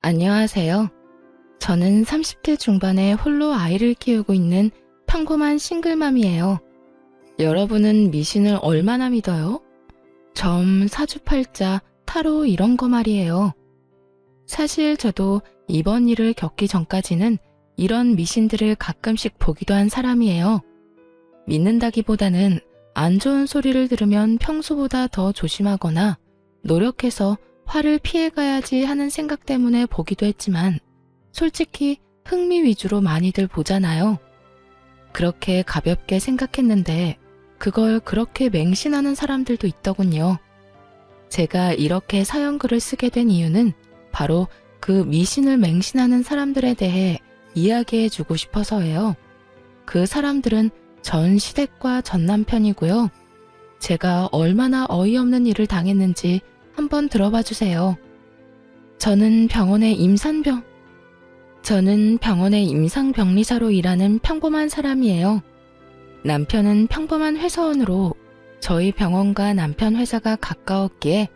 안녕하세요. 저는 30대 중반에 홀로 아이를 키우고 있는 평범한 싱글맘이에요. 여러분은 미신을 얼마나 믿어요? 점, 사주팔자, 타로 이런 거 말이에요. 사실 저도 이번 일을 겪기 전까지는 이런 미신들을 가끔씩 보기도 한 사람이에요. 믿는다기보다는 안 좋은 소리를 들으면 평소보다 더 조심하거나 노력해서 화를 피해가야지 하는 생각 때문에 보기도 했지만 솔직히 흥미 위주로 많이들 보잖아요. 그렇게 가볍게 생각했는데 그걸 그렇게 맹신하는 사람들도 있더군요. 제가 이렇게 사연글을 쓰게 된 이유는 바로 그 미신을 맹신하는 사람들에 대해 이야기해주고 싶어서예요. 그 사람들은 전 시댁과 전 남편이고요. 제가 얼마나 어이없는 일을 당했는지 한번 들어봐 주세요. 저는 병원의 임상병리사로 일하는 평범한 사람이에요. 남편은 평범한 회사원으로 저희 병원과 남편 회사가 가까웠기에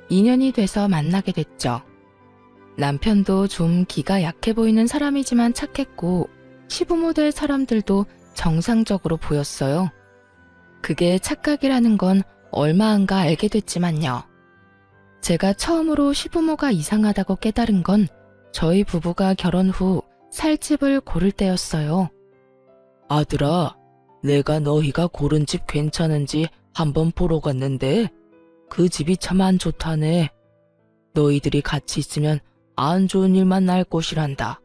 인연이 돼서 만나게 됐죠. 남편도 좀 기가 약해 보이는 사람이지만 착했고 시부모 될 사람들도 정상적으로 보였어요. 그게 착각이라는 건 얼마 안가 알게 됐지만요. 제가 처음으로 시부모가 이상하다고 깨달은 건 저희 부부가 결혼 후 살 집을 고를 때였어요. 아들아, 내가 너희가 고른 집 괜찮은지 한번 보러 갔는데 그 집이 참 안 좋다네. 너희들이 같이 있으면 안 좋은 일만 날 곳이란다.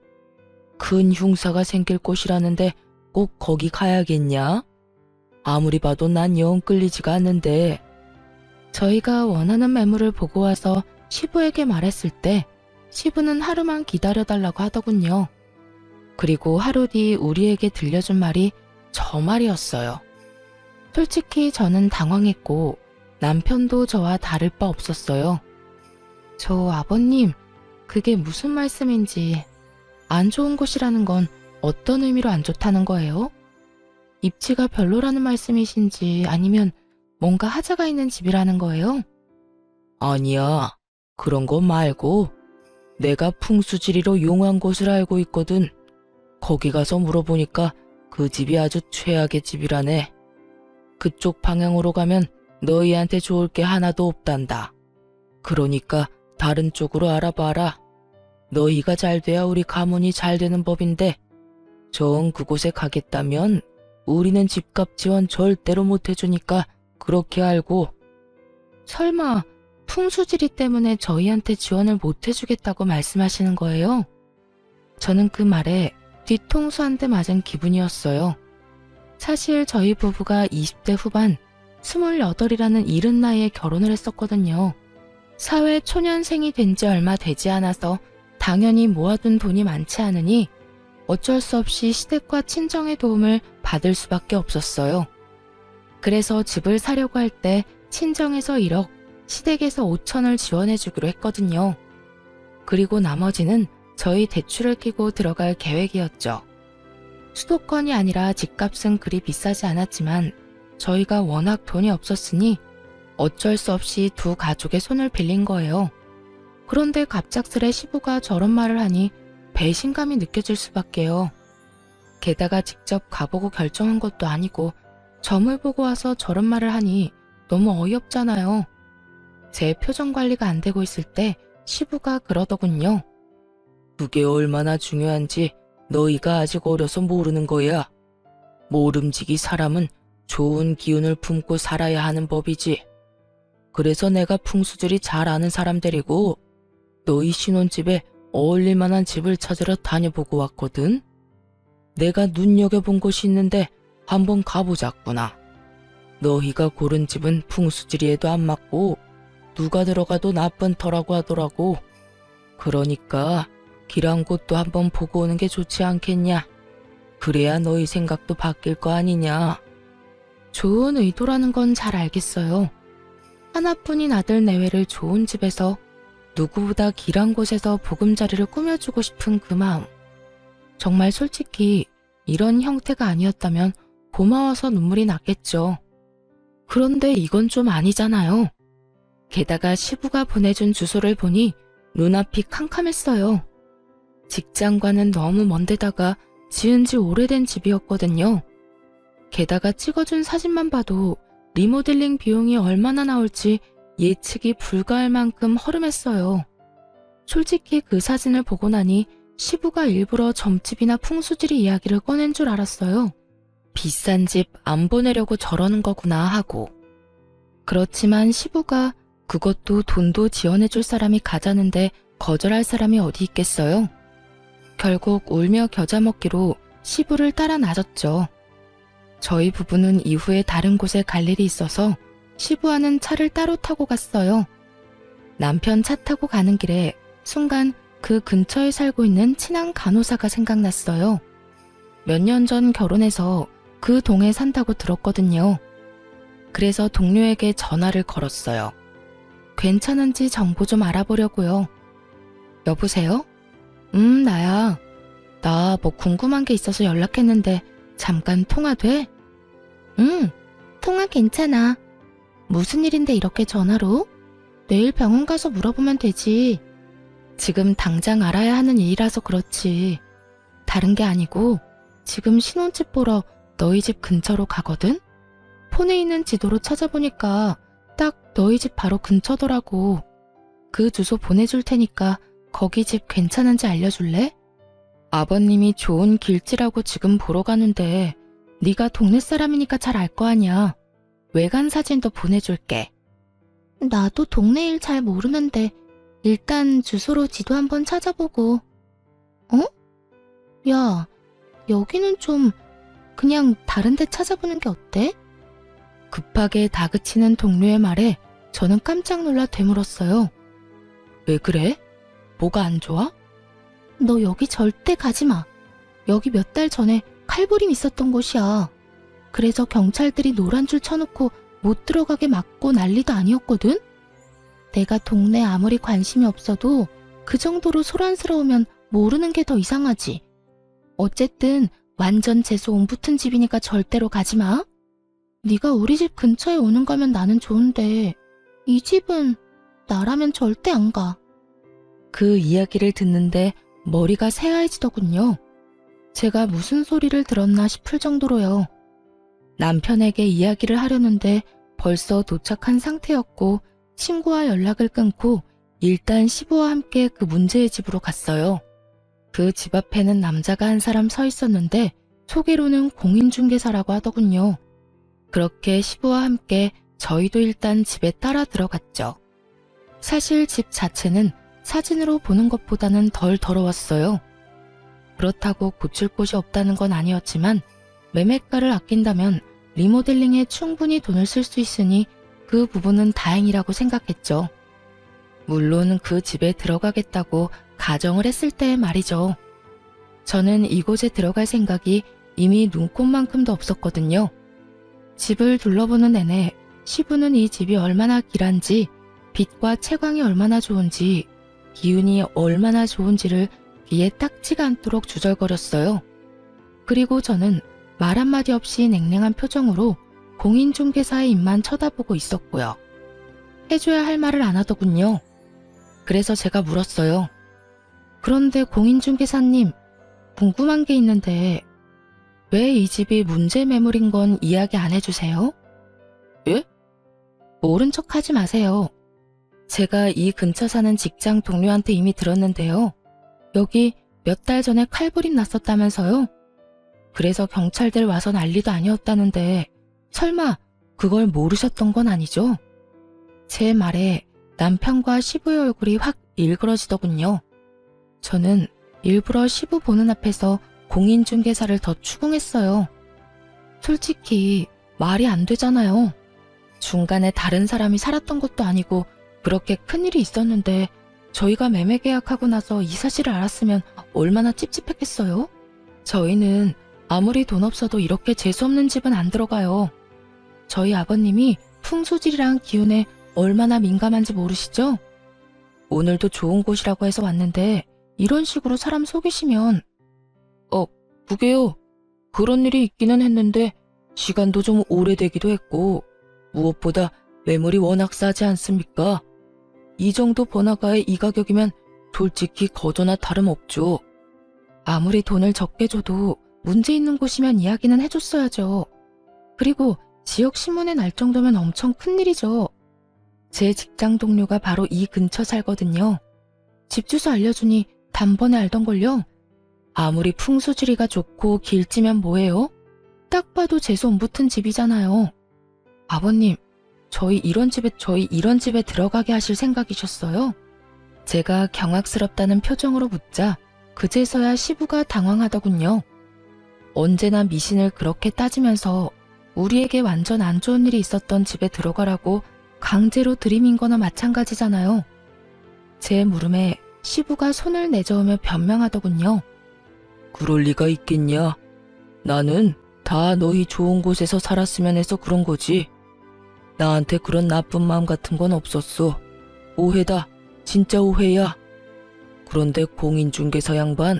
큰 흉사가 생길 곳이라는데 꼭 거기 가야겠냐? 아무리 봐도 난 영 끌리지가 않는데. 저희가 원하는 매물을 보고 와서 시부에게 말했을 때 시부는 하루만 기다려달라고 하더군요. 그리고 하루 뒤 우리에게 들려준 말이 저 말이었어요. 솔직히 저는 당황했고 남편도 저와 다를 바 없었어요. 저 아버님, 그게 무슨 말씀인지, 안 좋은 곳이라는 건 어떤 의미로 안 좋다는 거예요? 입지가 별로라는 말씀이신지 아니면 뭔가 하자가 있는 집이라는 거예요? 아니야, 그런 거 말고 내가 풍수지리로 용한 곳을 알고 있거든. 거기 가서 물어보니까 그 집이 아주 최악의 집이라네. 그쪽 방향으로 가면 너희한테 좋을 게 하나도 없단다. 그러니까 다른 쪽으로 알아봐라. 너희가 잘 돼야 우리 가문이 잘 되는 법인데 정 그곳에 가겠다면 우리는 집값 지원 절대로 못 해주니까 그렇게 알고. 설마 풍수지리 때문에 저희한테 지원을 못 해주겠다고 말씀하시는 거예요? 저는 그 말에 뒤통수 한 대 맞은 기분이었어요. 사실 저희 부부가 20대 후반 28이라는 이른 나이에 결혼을 했었거든요. 사회 초년생이 된 지 얼마 되지 않아서 당연히 모아둔 돈이 많지 않으니 어쩔 수 없이 시댁과 친정의 도움을 받을 수밖에 없었어요. 그래서 집을 사려고 할 때 친정에서 1억, 시댁에서 5천을 지원해주기로 했거든요. 그리고 나머지는 저희 대출을 끼고 들어갈 계획이었죠. 수도권이 아니라 집값은 그리 비싸지 않았지만 저희가 워낙 돈이 없었으니 어쩔 수 없이 두 가족의 손을 빌린 거예요. 그런데 갑작스레 시부가 저런 말을 하니 배신감이 느껴질 수밖에요. 게다가 직접 가보고 결정한 것도 아니고 점을 보고 와서 저런 말을 하니 너무 어이없잖아요. 제 표정 관리가 안 되고 있을 때 시부가 그러더군요. 그게 얼마나 중요한지 너희가 아직 어려서 모르는 거야. 모름지기 사람은 좋은 기운을 품고 살아야 하는 법이지. 그래서 내가 풍수들이 잘 아는 사람 데리고 너희 신혼집에 어울릴 만한 집을 찾으러 다녀보고 왔거든. 내가 눈여겨본 곳이 있는데 한번 가보자꾸나. 너희가 고른 집은 풍수지리에도 안 맞고 누가 들어가도 나쁜 터라고 하더라고. 그러니까 길한 곳도 한번 보고 오는 게 좋지 않겠냐. 그래야 너희 생각도 바뀔 거 아니냐. 좋은 의도라는 건 잘 알겠어요. 하나뿐인 아들 내외를 좋은 집에서 누구보다 길한 곳에서 보금자리를 꾸며주고 싶은 그 마음. 정말 솔직히 이런 형태가 아니었다면 고마워서 눈물이 났겠죠. 그런데 이건 좀 아니잖아요. 게다가 시부가 보내준 주소를 보니 눈앞이 캄캄했어요. 직장과는 너무 먼 데다가 지은 지 오래된 집이었거든요. 게다가 찍어준 사진만 봐도 리모델링 비용이 얼마나 나올지 예측이 불가할 만큼 허름했어요. 솔직히 그 사진을 보고 나니 시부가 일부러 점집이나 풍수지리 이야기를 꺼낸 줄 알았어요. 비싼 집 안 보내려고 저러는 거구나 하고. 그렇지만 시부가 그것도 돈도 지원해줄 사람이 가자는데 거절할 사람이 어디 있겠어요? 결국 울며 겨자 먹기로 시부를 따라 나섰죠. 저희 부부는 이후에 다른 곳에 갈 일이 있어서 시부와는 차를 따로 타고 갔어요. 남편 차 타고 가는 길에 순간 그 근처에 살고 있는 친한 간호사가 생각났어요. 몇 년 전 결혼해서 그 동에 산다고 들었거든요. 그래서 동료에게 전화를 걸었어요. 괜찮은지 정보 좀 알아보려고요. 여보세요? 나야. 나 뭐 궁금한 게 있어서 연락했는데 잠깐 통화 돼? 응, 통화 괜찮아. 무슨 일인데 이렇게 전화로? 내일 병원 가서 물어보면 되지. 지금 당장 알아야 하는 일이라서 그렇지. 다른 게 아니고 지금 신혼집 보러 너희 집 근처로 가거든? 폰에 있는 지도로 찾아보니까 딱 너희 집 바로 근처더라고. 그 주소 보내줄 테니까 거기 집 괜찮은지 알려줄래? 아버님이 좋은 길지라고 지금 보러 가는데 네가 동네 사람이니까 잘 알 거 아니야. 외관 사진도 보내줄게. 나도 동네 일 잘 모르는데 일단 주소로 지도 한번 찾아보고. 어? 야, 여기는 좀 그냥 다른 데 찾아보는 게 어때? 급하게 다그치는 동료의 말에 저는 깜짝 놀라 되물었어요. 왜 그래? 뭐가 안 좋아? 너 여기 절대 가지 마. 여기 몇 달 전에 칼부림 있었던 곳이야. 그래서 경찰들이 노란 줄 쳐놓고 못 들어가게 막고 난리도 아니었거든? 내가 동네 아무리 관심이 없어도 그 정도로 소란스러우면 모르는 게 더 이상하지. 어쨌든 완전 재수 온 붙은 집이니까 절대로 가지 마. 네가 우리 집 근처에 오는 거면 나는 좋은데 이 집은 나라면 절대 안 가. 그 이야기를 듣는데 머리가 새하얘지더군요. 제가 무슨 소리를 들었나 싶을 정도로요. 남편에게 이야기를 하려는데 벌써 도착한 상태였고 친구와 연락을 끊고 일단 시부와 함께 그 문제의 집으로 갔어요. 그 집 앞에는 남자가 한 사람 서 있었는데 소개로는 공인중개사라고 하더군요. 그렇게 시부와 함께 저희도 일단 집에 따라 들어갔죠. 사실 집 자체는 사진으로 보는 것보다는 덜 더러웠어요. 그렇다고 고칠 곳이 없다는 건 아니었지만 매매가를 아낀다면 리모델링에 충분히 돈을 쓸 수 있으니 그 부분은 다행이라고 생각했죠. 물론 그 집에 들어가겠다고 가정을 했을 때의 말이죠. 저는 이곳에 들어갈 생각이 이미 눈꼽만큼도 없었거든요. 집을 둘러보는 내내 시부는 이 집이 얼마나 길한지, 빛과 채광이 얼마나 좋은지, 기운이 얼마나 좋은지를 귀에 딱지가 않도록 주절거렸어요. 그리고 저는 말 한마디 없이 냉랭한 표정으로 공인중개사의 입만 쳐다보고 있었고요. 해줘야 할 말을 안 하더군요. 그래서 제가 물었어요. 그런데 공인중개사님, 궁금한 게 있는데 왜 이 집이 문제 매물인 건 이야기 안 해주세요? 예? 모른 척 하지 마세요. 제가 이 근처 사는 직장 동료한테 이미 들었는데요. 여기 몇 달 전에 칼부림 났었다면서요? 그래서 경찰들 와서 난리도 아니었다는데 설마 그걸 모르셨던 건 아니죠? 제 말에 남편과 시부의 얼굴이 확 일그러지더군요. 저는 일부러 시부 보는 앞에서 공인중개사를 더 추궁했어요. 솔직히 말이 안 되잖아요. 중간에 다른 사람이 살았던 것도 아니고 그렇게 큰일이 있었는데 저희가 매매 계약하고 나서 이 사실을 알았으면 얼마나 찝찝했겠어요? 저희는 아무리 돈 없어도 이렇게 재수없는 집은 안 들어가요. 저희 아버님이 풍수질이랑 기운에 얼마나 민감한지 모르시죠? 오늘도 좋은 곳이라고 해서 왔는데 이런 식으로 사람 속이시면 그게요. 그런 일이 있기는 했는데 시간도 좀 오래되기도 했고 무엇보다 매물이 워낙 싸지 않습니까? 이 정도 번화가에 이 가격이면 솔직히 거저나 다름없죠. 아무리 돈을 적게 줘도 문제 있는 곳이면 이야기는 해줬어야죠. 그리고 지역 신문에 날 정도면 엄청 큰일이죠. 제 직장 동료가 바로 이 근처 살거든요. 집 주소 알려주니 단번에 알던걸요. 아무리 풍수지리가 좋고 길지면 뭐해요? 딱 봐도 재수 안 붙은 집이잖아요. 아버님, 저희 이런 집에 들어가게 하실 생각이셨어요? 제가 경악스럽다는 표정으로 묻자 그제서야 시부가 당황하더군요. 언제나 미신을 그렇게 따지면서 우리에게 완전 안 좋은 일이 있었던 집에 들어가라고 강제로 들이민 거나 마찬가지잖아요. 제 물음에 시부가 손을 내저으며 변명하더군요. 그럴 리가 있겠냐? 나는 다 너희 좋은 곳에서 살았으면 해서 그런 거지. 나한테 그런 나쁜 마음 같은 건 없었어. 오해다. 진짜 오해야. 그런데 공인중개사 양반,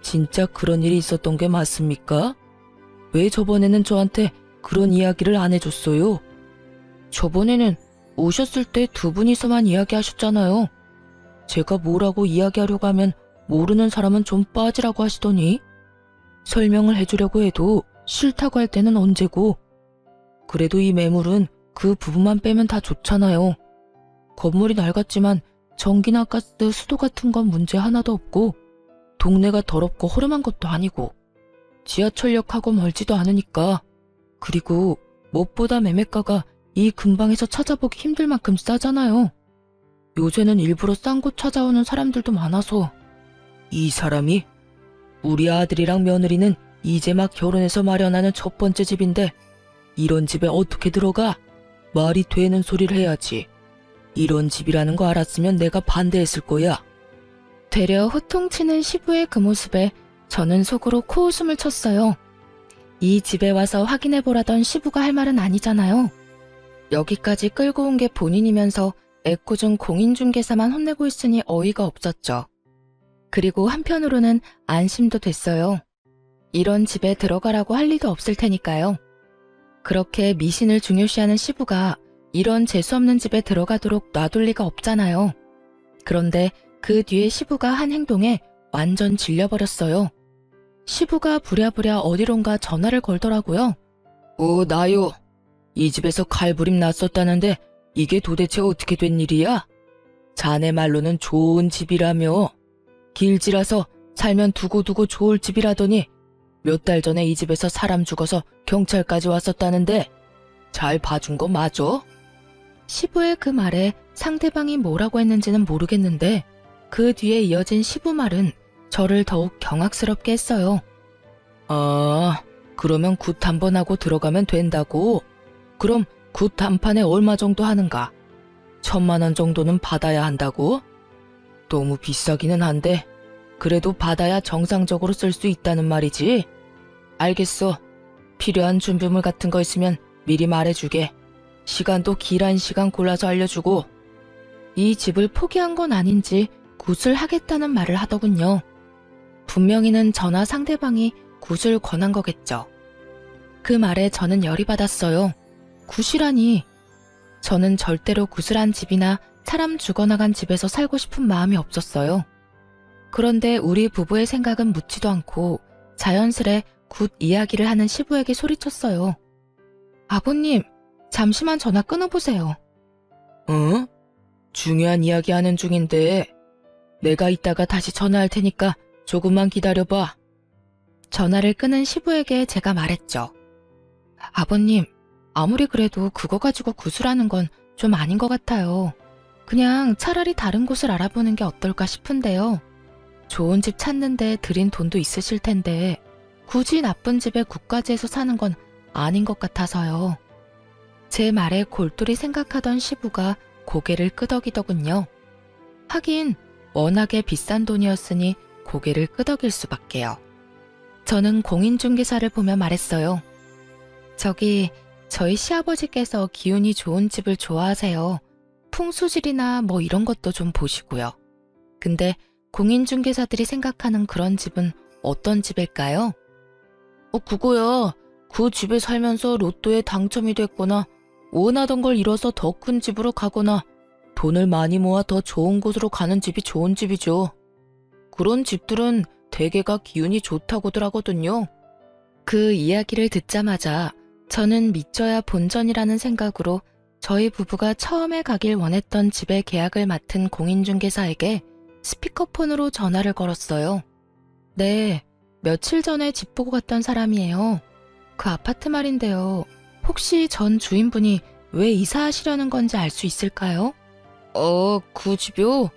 진짜 그런 일이 있었던 게 맞습니까? 왜 저번에는 저한테 그런 이야기를 안 해줬어요? 저번에는 오셨을 때 두 분이서만 이야기하셨잖아요. 제가 뭐라고 이야기하려고 하면 모르는 사람은 좀 빠지라고 하시더니 설명을 해주려고 해도 싫다고 할 때는 언제고. 그래도 이 매물은 그 부분만 빼면 다 좋잖아요. 건물이 낡았지만 전기나 가스, 수도 같은 건 문제 하나도 없고 동네가 더럽고 허름한 것도 아니고 지하철역하고 멀지도 않으니까. 그리고 무엇보다 매매가가 이 근방에서 찾아보기 힘들 만큼 싸잖아요. 요새는 일부러 싼 곳 찾아오는 사람들도 많아서. 이 사람이? 우리 아들이랑 며느리는 이제 막 결혼해서 마련하는 첫 번째 집인데 이런 집에 어떻게 들어가? 말이 되는 소리를 해야지. 이런 집이라는 거 알았으면 내가 반대했을 거야. 되려 호통치는 시부의 그 모습에 저는 속으로 코웃음을 쳤어요. 이 집에 와서 확인해보라던 시부가 할 말은 아니잖아요. 여기까지 끌고 온 게 본인이면서 애꿎은 공인중개사만 혼내고 있으니 어이가 없었죠. 그리고 한편으로는 안심도 됐어요. 이런 집에 들어가라고 할 리도 없을 테니까요. 그렇게 미신을 중요시하는 시부가 이런 재수없는 집에 들어가도록 놔둘 리가 없잖아요. 그런데 그 뒤에 시부가 한 행동에 완전 질려버렸어요. 시부가 부랴부랴 어디론가 전화를 걸더라고요. 나요. 이 집에서 칼부림 났었다는데 이게 도대체 어떻게 된 일이야? 자네 말로는 좋은 집이라며. 길지라서 살면 두고두고 좋을 집이라더니 몇 달 전에 이 집에서 사람 죽어서 경찰까지 왔었다는데 잘 봐준 거 맞아? 시부의 그 말에 상대방이 뭐라고 했는지는 모르겠는데 그 뒤에 이어진 시부 말은 저를 더욱 경악스럽게 했어요. 아, 그러면 굿 한 번 하고 들어가면 된다고? 그럼 굿 한 판에 얼마 정도 하는가? 1,000만 원 정도는 받아야 한다고? 너무 비싸기는 한데 그래도 받아야 정상적으로 쓸 수 있다는 말이지? 알겠어. 필요한 준비물 같은 거 있으면 미리 말해주게. 시간도 길한 시간 골라서 알려주고. 이 집을 포기한 건 아닌지 굿을 하겠다는 말을 하더군요. 분명히는 저나 상대방이 굿을 권한 거겠죠. 그 말에 저는 열이 받았어요. 굿이라니. 저는 절대로 굿을 한 집이나 사람 죽어나간 집에서 살고 싶은 마음이 없었어요. 그런데 우리 부부의 생각은 묻지도 않고 자연스레 굿 이야기를 하는 시부에게 소리쳤어요. 아버님, 잠시만 전화 끊어보세요. 응? 중요한 이야기 하는 중인데 내가 이따가 다시 전화할 테니까 조금만 기다려봐. 전화를 끊은 시부에게 제가 말했죠. 아버님, 아무리 그래도 그거 가지고 구술하는 건 좀 아닌 것 같아요. 그냥 차라리 다른 곳을 알아보는 게 어떨까 싶은데요. 좋은 집 찾는데 들인 돈도 있으실 텐데 굳이 나쁜 집에 굿까지 해서 사는 건 아닌 것 같아서요. 제 말에 골똘히 생각하던 시부가 고개를 끄덕이더군요. 하긴 워낙에 비싼 돈이었으니 고개를 끄덕일 수밖에요. 저는 공인중개사를 보며 말했어요. 저희 시아버지께서 기운이 좋은 집을 좋아하세요. 풍수질이나 뭐 이런 것도 좀 보시고요. 근데 공인중개사들이 생각하는 그런 집은 어떤 집일까요? 그거야. 그 집에 살면서 로또에 당첨이 됐거나 원하던 걸 이뤄서 더 큰 집으로 가거나 돈을 많이 모아 더 좋은 곳으로 가는 집이 좋은 집이죠. 그런 집들은 대개가 기운이 좋다고들 하거든요. 그 이야기를 듣자마자 저는 믿져야 본전이라는 생각으로 저희 부부가 처음에 가길 원했던 집의 계약을 맡은 공인중개사에게 스피커폰으로 전화를 걸었어요. 네, 며칠 전에 집 보고 갔던 사람이에요. 그 아파트 말인데요. 혹시 전 주인분이 왜 이사하시려는 건지 알 수 있을까요? 그 집이요?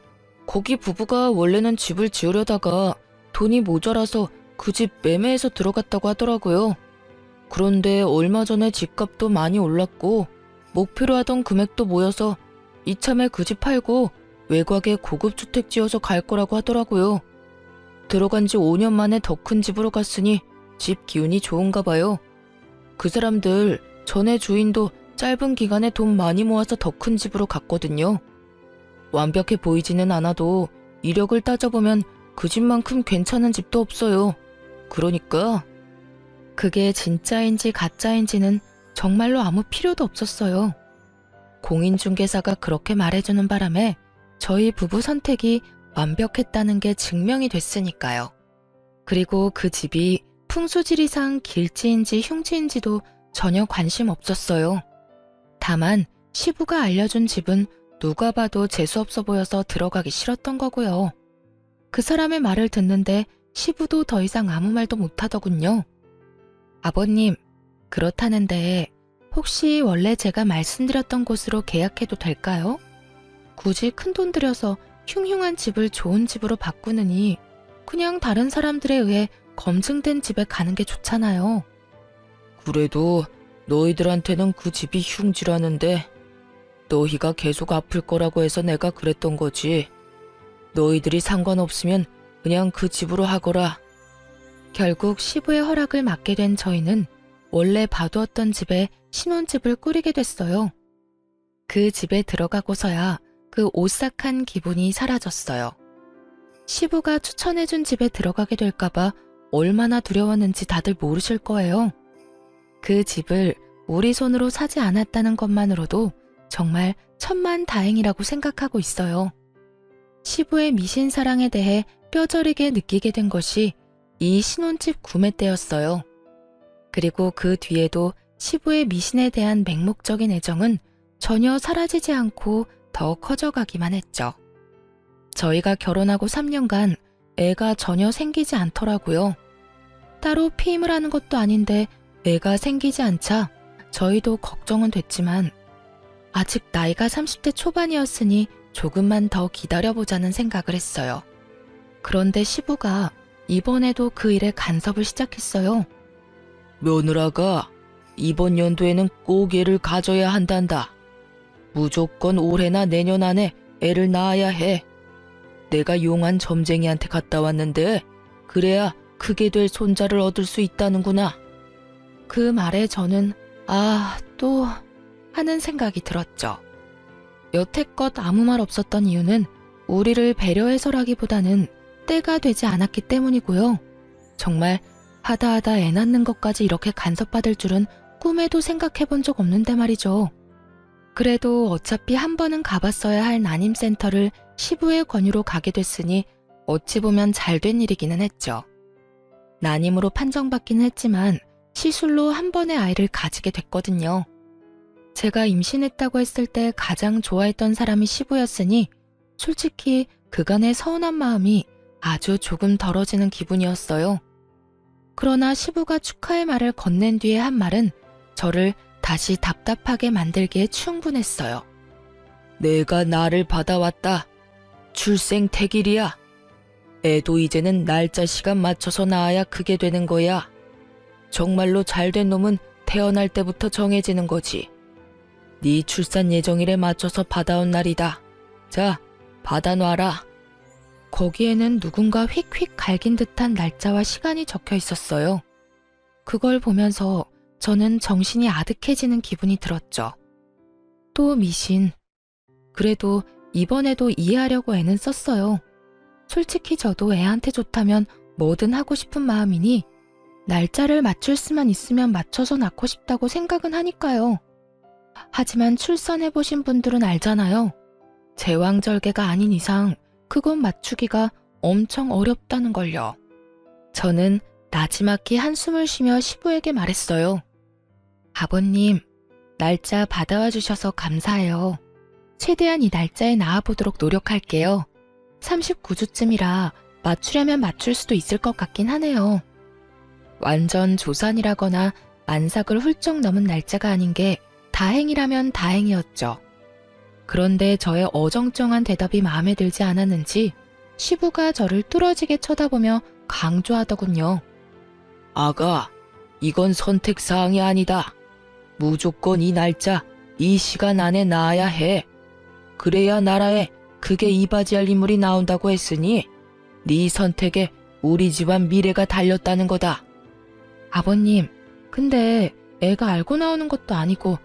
거기 부부가 원래는 집을 지으려다가 돈이 모자라서 그 집 매매해서 들어갔다고 하더라고요. 그런데 얼마 전에 집값도 많이 올랐고 목표로 하던 금액도 모여서 이참에 그 집 팔고 외곽에 고급 주택 지어서 갈 거라고 하더라고요. 들어간 지 5년 만에 더 큰 집으로 갔으니 집 기운이 좋은가 봐요. 그 사람들 전에 주인도 짧은 기간에 돈 많이 모아서 더 큰 집으로 갔거든요. 완벽해 보이지는 않아도 이력을 따져보면 그 집만큼 괜찮은 집도 없어요. 그러니까 그게 진짜인지 가짜인지는 정말로 아무 필요도 없었어요. 공인중개사가 그렇게 말해주는 바람에 저희 부부 선택이 완벽했다는 게 증명이 됐으니까요. 그리고 그 집이 풍수지리상 길지인지 흉지인지도 전혀 관심 없었어요. 다만 시부가 알려준 집은 누가 봐도 재수없어 보여서 들어가기 싫었던 거고요. 그 사람의 말을 듣는데 시부도 더 이상 아무 말도 못하더군요. 아버님, 그렇다는데 혹시 원래 제가 말씀드렸던 곳으로 계약해도 될까요? 굳이 큰돈 들여서 흉흉한 집을 좋은 집으로 바꾸느니 그냥 다른 사람들에 의해 검증된 집에 가는 게 좋잖아요. 그래도 너희들한테는 그 집이 흉지라는데 너희가 계속 아플 거라고 해서 내가 그랬던 거지. 너희들이 상관없으면 그냥 그 집으로 하거라. 결국 시부의 허락을 받게 된 저희는 원래 봐두었던 집에 신혼집을 꾸리게 됐어요. 그 집에 들어가고서야 그 오싹한 기분이 사라졌어요. 시부가 추천해준 집에 들어가게 될까봐 얼마나 두려웠는지 다들 모르실 거예요. 그 집을 우리 손으로 사지 않았다는 것만으로도 정말 천만다행이라고 생각하고 있어요. 시부의 미신사랑에 대해 뼈저리게 느끼게 된 것이 이 신혼집 구매 때였어요. 그리고 그 뒤에도 시부의 미신에 대한 맹목적인 애정은 전혀 사라지지 않고 더 커져가기만 했죠. 저희가 결혼하고 3년간 애가 전혀 생기지 않더라고요. 따로 피임을 하는 것도 아닌데 애가 생기지 않자 저희도 걱정은 됐지만 아직 나이가 30대 초반이었으니 조금만 더 기다려보자는 생각을 했어요. 그런데 시부가 이번에도 그 일에 간섭을 시작했어요. 며느라가 이번 연도에는 꼭 애를 가져야 한단다. 무조건 올해나 내년 안에 애를 낳아야 해. 내가 용한 점쟁이한테 갔다 왔는데 그래야 크게 될 손자를 얻을 수 있다는구나. 그 말에 저는 또 하는 생각이 들었죠. 여태껏 아무 말 없었던 이유는 우리를 배려해서라기보다는 때가 되지 않았기 때문이고요. 정말 하다 애 낳는 것까지 이렇게 간섭받을 줄은 꿈에도 생각해 본 적 없는데 말이죠. 그래도 어차피 한 번은 가봤어야 할 난임센터를 시부의 권유로 가게 됐으니 어찌 보면 잘된 일이기는 했죠. 난임으로 판정받기는 했지만 시술로 한 번의 아이를 가지게 됐거든요. 제가 임신했다고 했을 때 가장 좋아했던 사람이 시부였으니 솔직히 그간의 서운한 마음이 아주 조금 덜어지는 기분이었어요. 그러나 시부가 축하의 말을 건넨 뒤에 한 말은 저를 다시 답답하게 만들기에 충분했어요. 내가 나를 받아왔다. 출생택일이야. 애도 이제는 날짜 시간 맞춰서 낳아야 크게 되는 거야. 정말로 잘된 놈은 태어날 때부터 정해지는 거지. 네 출산 예정일에 맞춰서 받아온 날이다. 자, 받아놔라. 거기에는 누군가 휙휙 갈긴 듯한 날짜와 시간이 적혀 있었어요. 그걸 보면서 저는 정신이 아득해지는 기분이 들었죠. 또 미신. 그래도 이번에도 이해하려고 애는 썼어요. 솔직히 저도 애한테 좋다면 뭐든 하고 싶은 마음이니 날짜를 맞출 수만 있으면 맞춰서 낳고 싶다고 생각은 하니까요. 하지만 출산해보신 분들은 알잖아요. 제왕절개가 아닌 이상 그건 맞추기가 엄청 어렵다는 걸요. 저는 나지막히 한숨을 쉬며 시부에게 말했어요. 아버님, 날짜 받아와 주셔서 감사해요. 최대한 이 날짜에 나와보도록 노력할게요. 39주쯤이라 맞추려면 맞출 수도 있을 것 같긴 하네요. 완전 조산이라거나 만삭을 훌쩍 넘은 날짜가 아닌 게 다행이라면 다행이었죠. 그런데 저의 어정쩡한 대답이 마음에 들지 않았는지 시부가 저를 뚫어지게 쳐다보며 강조하더군요. 아가, 이건 선택사항이 아니다. 무조건 이 날짜, 이 시간 안에 나와야 해. 그래야 나라에 크게 이바지할 인물이 나온다고 했으니 네 선택에 우리 집안 미래가 달렸다는 거다. 아버님, 근데 애가 알고 나오는 것도 아니고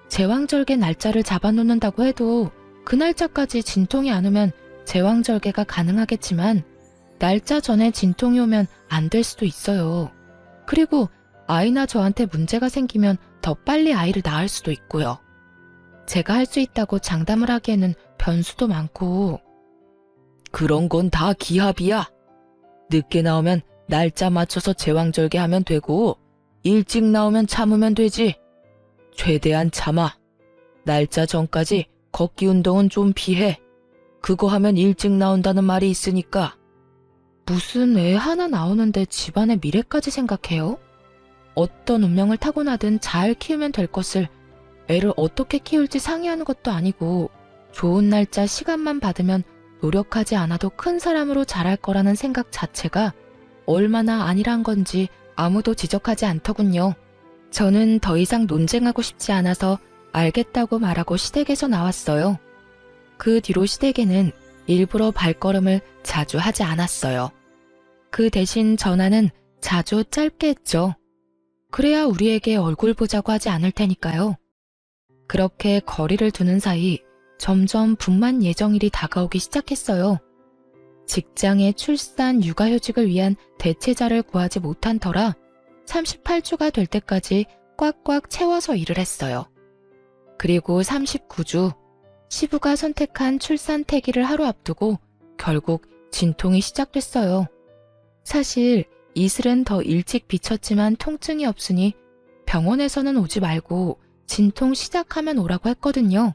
제왕절개 날짜를 잡아놓는다고 해도 그 날짜까지 진통이 안 오면 제왕절개가 가능하겠지만 날짜 전에 진통이 오면 안 될 수도 있어요. 그리고 아이나 저한테 문제가 생기면 더 빨리 아이를 낳을 수도 있고요. 제가 할 수 있다고 장담을 하기에는 변수도 많고. 그런 건 다 기합이야. 늦게 나오면 날짜 맞춰서 제왕절개 하면 되고 일찍 나오면 참으면 되지. 최대한 참아. 날짜 전까지 걷기 운동은 좀 피해. 그거 하면 일찍 나온다는 말이 있으니까. 무슨 애 하나 나오는데 집안의 미래까지 생각해요? 어떤 운명을 타고나든 잘 키우면 될 것을 애를 어떻게 키울지 상의하는 것도 아니고 좋은 날짜 시간만 받으면 노력하지 않아도 큰 사람으로 자랄 거라는 생각 자체가 얼마나 안일한 건지 아무도 지적하지 않더군요. 저는 더 이상 논쟁하고 싶지 않아서 알겠다고 말하고 시댁에서 나왔어요. 그 뒤로 시댁에는 일부러 발걸음을 자주 하지 않았어요. 그 대신 전화는 자주 짧게 했죠. 그래야 우리에게 얼굴 보자고 하지 않을 테니까요. 그렇게 거리를 두는 사이 점점 분만 예정일이 다가오기 시작했어요. 직장의 출산, 육아휴직을 위한 대체자를 구하지 못한 터라 38주가 될 때까지 꽉꽉 채워서 일을 했어요. 그리고 39주, 시부가 선택한 출산 태기를 하루 앞두고 결국 진통이 시작됐어요. 사실 이슬은 더 일찍 비쳤지만 통증이 없으니 병원에서는 오지 말고 진통 시작하면 오라고 했거든요.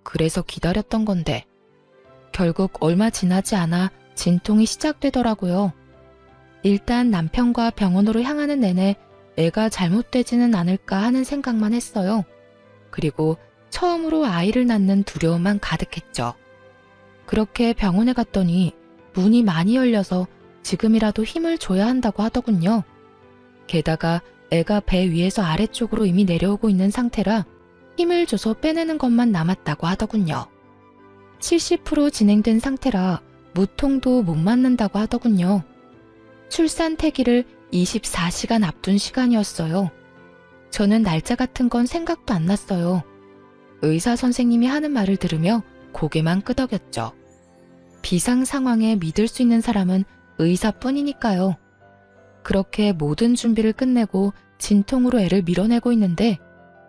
그래서 기다렸던 건데 결국 얼마 지나지 않아 진통이 시작되더라고요. 일단 남편과 병원으로 향하는 내내 애가 잘못되지는 않을까 하는 생각만 했어요. 그리고 처음으로 아이를 낳는 두려움만 가득했죠. 그렇게 병원에 갔더니 문이 많이 열려서 지금이라도 힘을 줘야 한다고 하더군요. 게다가 애가 배 위에서 아래쪽으로 이미 내려오고 있는 상태라 힘을 줘서 빼내는 것만 남았다고 하더군요. 70% 진행된 상태라 무통도 못 맞는다고 하더군요. 출산 태기를 24시간 앞둔 시간이었어요. 저는 날짜 같은 건 생각도 안 났어요. 의사 선생님이 하는 말을 들으며 고개만 끄덕였죠. 비상 상황에 믿을 수 있는 사람은 의사뿐이니까요. 그렇게 모든 준비를 끝내고 진통으로 애를 밀어내고 있는데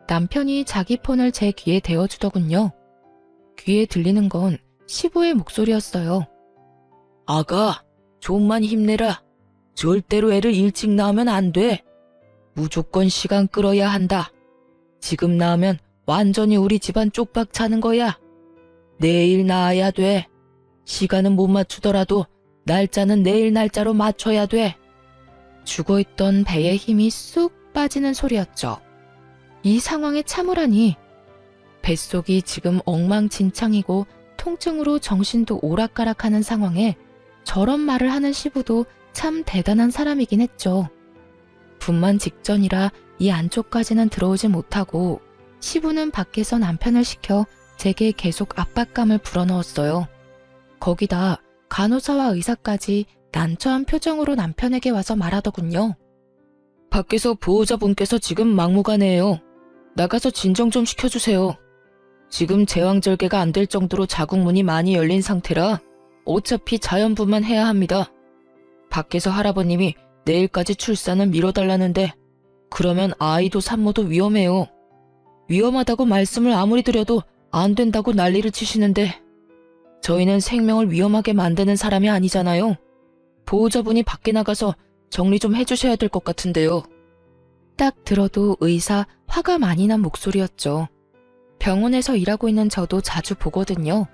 남편이 자기 폰을 제 귀에 대어주더군요. 귀에 들리는 건 시부의 목소리였어요. 아가, 좀만 힘내라. 절대로 애를 일찍 낳으면 안 돼. 무조건 시간 끌어야 한다. 지금 낳으면 완전히 우리 집안 쪽박 차는 거야. 내일 낳아야 돼. 시간은 못 맞추더라도 날짜는 내일 날짜로 맞춰야 돼. 죽어있던 배에 힘이 쑥 빠지는 소리였죠. 이 상황에 참으라니. 뱃속이 지금 엉망진창이고 통증으로 정신도 오락가락하는 상황에 저런 말을 하는 시부도 참 대단한 사람이긴 했죠. 분만 직전이라 이 안쪽까지는 들어오지 못하고 시부는 밖에서 남편을 시켜 제게 계속 압박감을 불어넣었어요. 거기다 간호사와 의사까지 난처한 표정으로 남편에게 와서 말하더군요. 밖에서 보호자분께서 지금 막무가내예요. 나가서 진정 좀 시켜주세요. 지금 제왕절개가 안 될 정도로 자궁문이 많이 열린 상태라 어차피 자연분만 해야 합니다. 밖에서 할아버님이 내일까지 출산을 미뤄달라는데 그러면 아이도 산모도 위험해요. 위험하다고 말씀을 아무리 드려도 안 된다고 난리를 치시는데 저희는 생명을 위험하게 만드는 사람이 아니잖아요. 보호자분이 밖에 나가서 정리 좀 해주셔야 될 것 같은데요. 딱 들어도 의사 화가 많이 난 목소리였죠. 병원에서 일하고 있는 저도 자주 보거든요.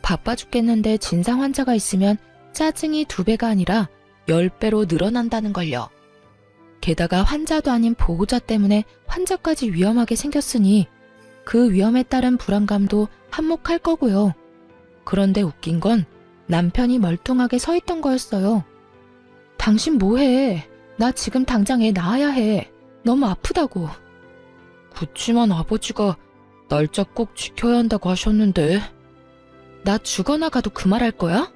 바빠 죽겠는데 진상 환자가 있으면 짜증이 2배가 아니라 10배로 늘어난다는 걸요. 게다가 환자도 아닌 보호자 때문에 환자까지 위험하게 생겼으니 그 위험에 따른 불안감도 한몫할 거고요. 그런데 웃긴 건 남편이 멀뚱하게 서 있던 거였어요. 당신 뭐해? 나 지금 당장 애 낳아야 해. 너무 아프다고. 그치만 아버지가 날짜 꼭 지켜야 한다고 하셨는데. 나 죽어나가도 그 말 할 거야?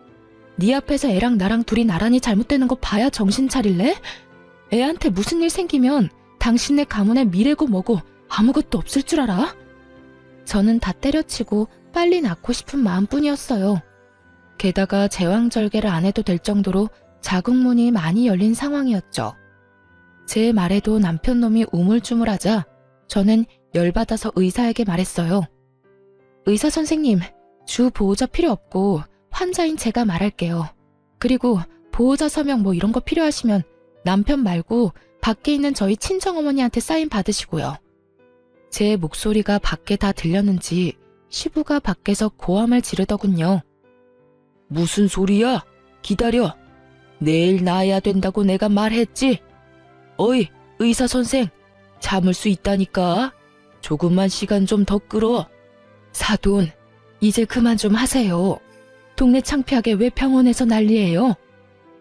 네 앞에서 애랑 나랑 둘이 나란히 잘못되는 거 봐야 정신 차릴래? 애한테 무슨 일 생기면 당신네 가문의 미래고 뭐고 아무것도 없을 줄 알아? 저는 다 때려치고 빨리 낳고 싶은 마음뿐이었어요. 게다가 제왕절개를 안 해도 될 정도로 자궁문이 많이 열린 상황이었죠. 제 말에도 남편 놈이 우물쭈물하자 저는 열받아서 의사에게 말했어요. 의사 선생님, 주 보호자 필요 없고 환자인 제가 말할게요. 그리고 보호자 서명 뭐 이런 거 필요하시면 남편 말고 밖에 있는 저희 친정어머니한테 사인 받으시고요. 제 목소리가 밖에 다 들렸는지 시부가 밖에서 고함을 지르더군요. 무슨 소리야? 기다려. 내일 낳아야 된다고 내가 말했지? 어이, 의사 선생. 참을 수 있다니까. 조금만 시간 좀 더 끌어. 사돈, 이제 그만 좀 하세요. 동네 창피하게 왜 병원에서 난리예요?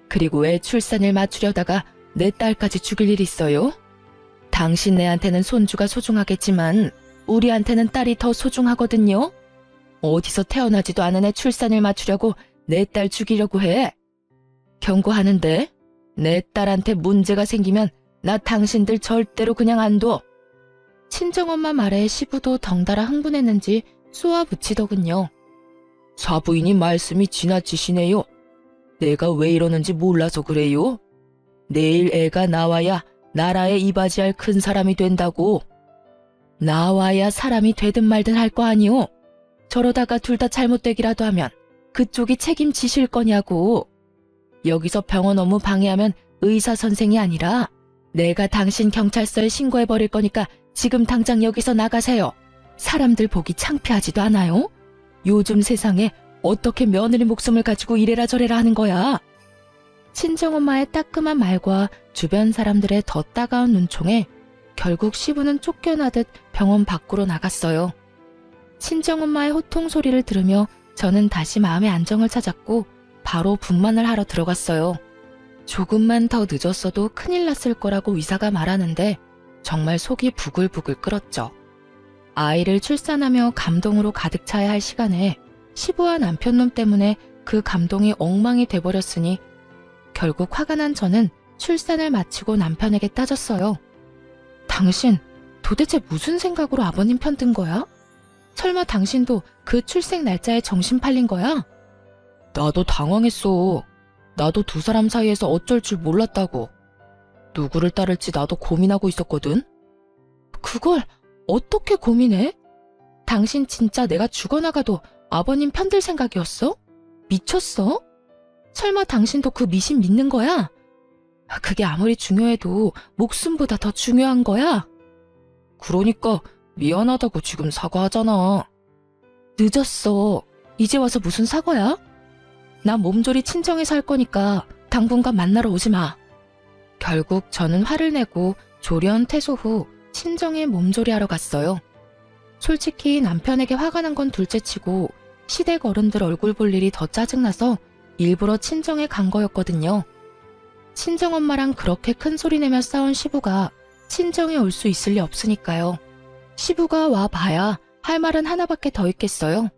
그리고 왜 출산을 맞추려다가 내 딸까지 죽일 일 있어요? 당신네한테는 손주가 소중하겠지만 우리한테는 딸이 더 소중하거든요. 어디서 태어나지도 않은 애 출산을 맞추려고 내 딸 죽이려고 해. 경고하는데 내 딸한테 문제가 생기면 나 당신들 절대로 그냥 안 둬. 친정엄마 말에 시부도 덩달아 흥분했는지 쏘아붙이더군요. 사부인이 말씀이 지나치시네요. 내가 왜 이러는지 몰라서 그래요. 내일 애가 나와야 나라에 이바지할 큰 사람이 된다고. 나와야 사람이 되든 말든 할 거 아니오. 저러다가 둘 다 잘못되기라도 하면 그쪽이 책임지실 거냐고. 여기서 병원 업무 방해하면 의사 선생이 아니라 내가 당신 경찰서에 신고해버릴 거니까 지금 당장 여기서 나가세요. 사람들 보기 창피하지도 않아요? 요즘 세상에 어떻게 며느리 목숨을 가지고 이래라 저래라 하는 거야. 친정엄마의 따끔한 말과 주변 사람들의 더 따가운 눈총에 결국 시부는 쫓겨나듯 병원 밖으로 나갔어요. 친정엄마의 호통 소리를 들으며 저는 다시 마음의 안정을 찾았고 바로 분만을 하러 들어갔어요. 조금만 더 늦었어도 큰일 났을 거라고 의사가 말하는데 정말 속이 부글부글 끓었죠. 아이를 출산하며 감동으로 가득 차야 할 시간에 시부와 남편놈 때문에 그 감동이 엉망이 돼버렸으니 결국 화가 난 저는 출산을 마치고 남편에게 따졌어요. 당신 도대체 무슨 생각으로 아버님 편 든 거야? 설마 당신도 그 출생 날짜에 정신 팔린 거야? 나도 당황했어. 나도 두 사람 사이에서 어쩔 줄 몰랐다고. 누구를 따를지 나도 고민하고 있었거든. 그걸 어떻게 고민해? 당신 진짜 내가 죽어나가도 아버님 편들 생각이었어? 미쳤어? 설마 당신도 그 미신 믿는 거야? 그게 아무리 중요해도 목숨보다 더 중요한 거야? 그러니까 미안하다고 지금 사과하잖아. 늦었어. 이제 와서 무슨 사과야? 나 몸조리 친정에서 할 거니까 당분간 만나러 오지 마. 결국 저는 화를 내고 조련 퇴소 후 친정에 몸조리하러 갔어요. 솔직히 남편에게 화가 난 건 둘째치고 시댁 어른들 얼굴 볼 일이 더 짜증나서 일부러 친정에 간 거였거든요. 친정엄마랑 그렇게 큰 소리 내며 싸운 시부가 친정에 올 수 있을 리 없으니까요. 시부가 와 봐야 할 말은 하나밖에 더 있겠어요.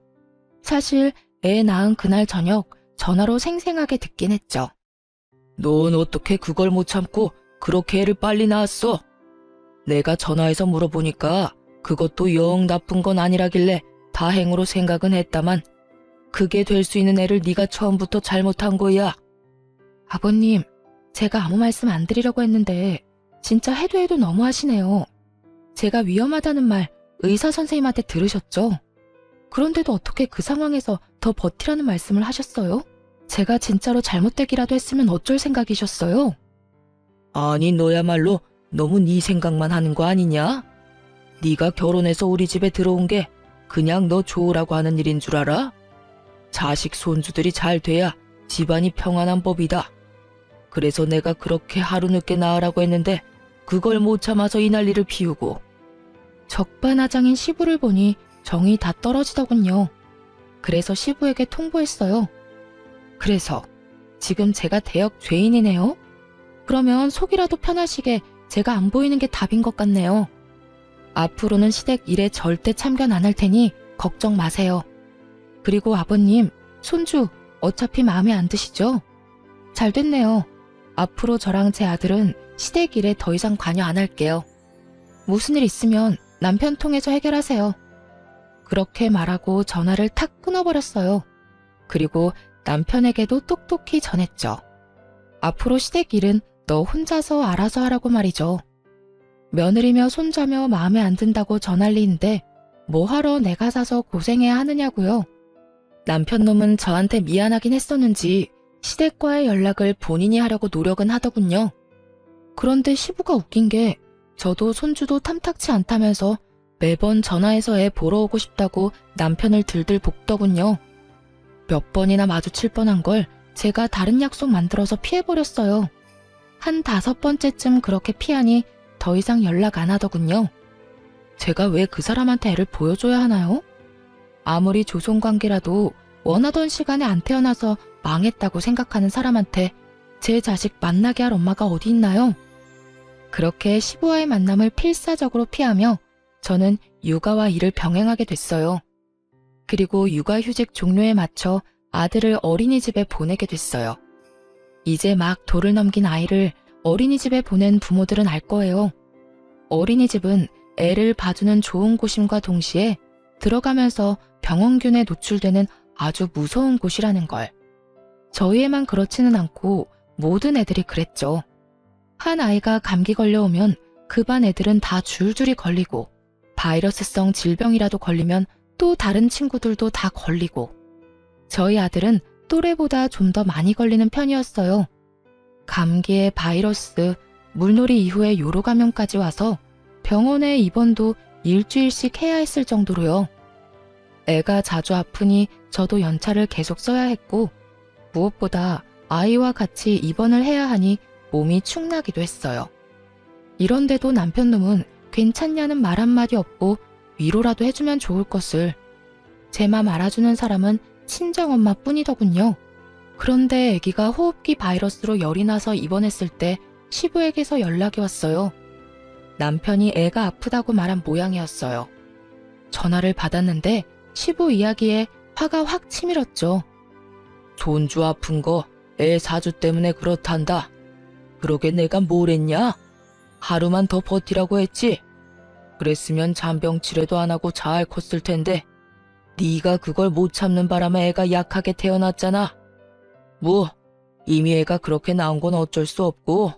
사실 애 낳은 그날 저녁 전화로 생생하게 듣긴 했죠. 넌 어떻게 그걸 못 참고 그렇게 애를 빨리 낳았어? 내가 전화해서 물어보니까 그것도 영 나쁜 건 아니라길래 다행으로 생각은 했다만 그게 될 수 있는 애를 네가 처음부터 잘못한 거야. 아버님, 제가 아무 말씀 안 드리려고 했는데 진짜 해도 너무하시네요. 제가 위험하다는 말 의사 선생님한테 들으셨죠? 그런데도 어떻게 그 상황에서 더 버티라는 말씀을 하셨어요? 제가 진짜로 잘못되기라도 했으면 어쩔 생각이셨어요? 아니 너야말로 너무 네 생각만 하는 거 아니냐? 네가 결혼해서 우리 집에 들어온 게 그냥 너 좋으라고 하는 일인 줄 알아? 자식 손주들이 잘 돼야 집안이 평안한 법이다. 그래서 내가 그렇게 하루 늦게 나으라고 했는데 그걸 못 참아서 이 난리를 피우고. 적반하장인 시부를 보니 정이 다 떨어지더군요. 그래서 시부에게 통보했어요. 그래서 지금 제가 대역 죄인이네요? 그러면 속이라도 편하시게 제가 안 보이는 게 답인 것 같네요. 앞으로는 시댁 일에 절대 참견 안 할 테니 걱정 마세요. 그리고 아버님, 손주 어차피 마음에 안 드시죠? 잘 됐네요. 앞으로 저랑 제 아들은 시댁 일에 더 이상 관여 안 할게요. 무슨 일 있으면 남편 통해서 해결하세요. 그렇게 말하고 전화를 탁 끊어버렸어요. 그리고 남편에게도 똑똑히 전했죠. 앞으로 시댁 일은 너 혼자서 알아서 하라고 말이죠. 며느리며 손자며 마음에 안 든다고 전할리인데 뭐하러 내가 사서 고생해야 하느냐고요. 남편 놈은 저한테 미안하긴 했었는지 시댁과의 연락을 본인이 하려고 노력은 하더군요. 그런데 시부가 웃긴 게 저도 손주도 탐탁치 않다면서 매번 전화해서 애 보러 오고 싶다고 남편을 들들 볶더군요. 몇 번이나 마주칠 뻔한 걸 제가 다른 약속 만들어서 피해버렸어요. 한 5번째쯤 그렇게 피하니 더 이상 연락 안 하더군요. 제가 왜 그 사람한테 애를 보여줘야 하나요? 아무리 조손관계라도 원하던 시간에 안 태어나서 망했다고 생각하는 사람한테 제 자식 만나게 할 엄마가 어디 있나요? 그렇게 시부와의 만남을 필사적으로 피하며 저는 육아와 일을 병행하게 됐어요. 그리고 육아휴직 종료에 맞춰 아들을 어린이집에 보내게 됐어요. 이제 막 돌을 넘긴 아이를 어린이집에 보낸 부모들은 알 거예요. 어린이집은 애를 봐주는 좋은 곳임과 동시에 들어가면서 병원균에 노출되는 아주 무서운 곳이라는 걸. 저희 애만 그렇지는 않고 모든 애들이 그랬죠. 한 아이가 감기 걸려오면 그 반 애들은 다 줄줄이 걸리고 바이러스성 질병이라도 걸리면 또 다른 친구들도 다 걸리고 저희 아들은 또래보다 좀 더 많이 걸리는 편이었어요. 감기에 바이러스, 물놀이 이후에 요로 감염까지 와서 병원에 입원도 일주일씩 해야 했을 정도로요. 애가 자주 아프니 저도 연차를 계속 써야 했고 무엇보다 아이와 같이 입원을 해야 하니 몸이 축나기도 했어요. 이런데도 남편놈은 괜찮냐는 말 한마디 없고 위로라도 해주면 좋을 것을. 제 맘 알아주는 사람은 친정엄마 뿐이더군요. 그런데 아기가 호흡기 바이러스로 열이 나서 입원했을 때 시부에게서 연락이 왔어요. 남편이 애가 아프다고 말한 모양이었어요. 전화를 받았는데 시부 이야기에 화가 확 치밀었죠. 손주 아픈 거 애 사주 때문에 그렇단다. 그러게 내가 뭘 했냐? 하루만 더 버티라고 했지. 그랬으면 잔병치레도 안 하고 잘 컸을 텐데 네가 그걸 못 참는 바람에 애가 약하게 태어났잖아. 뭐 이미 애가 그렇게 나온 건 어쩔 수 없고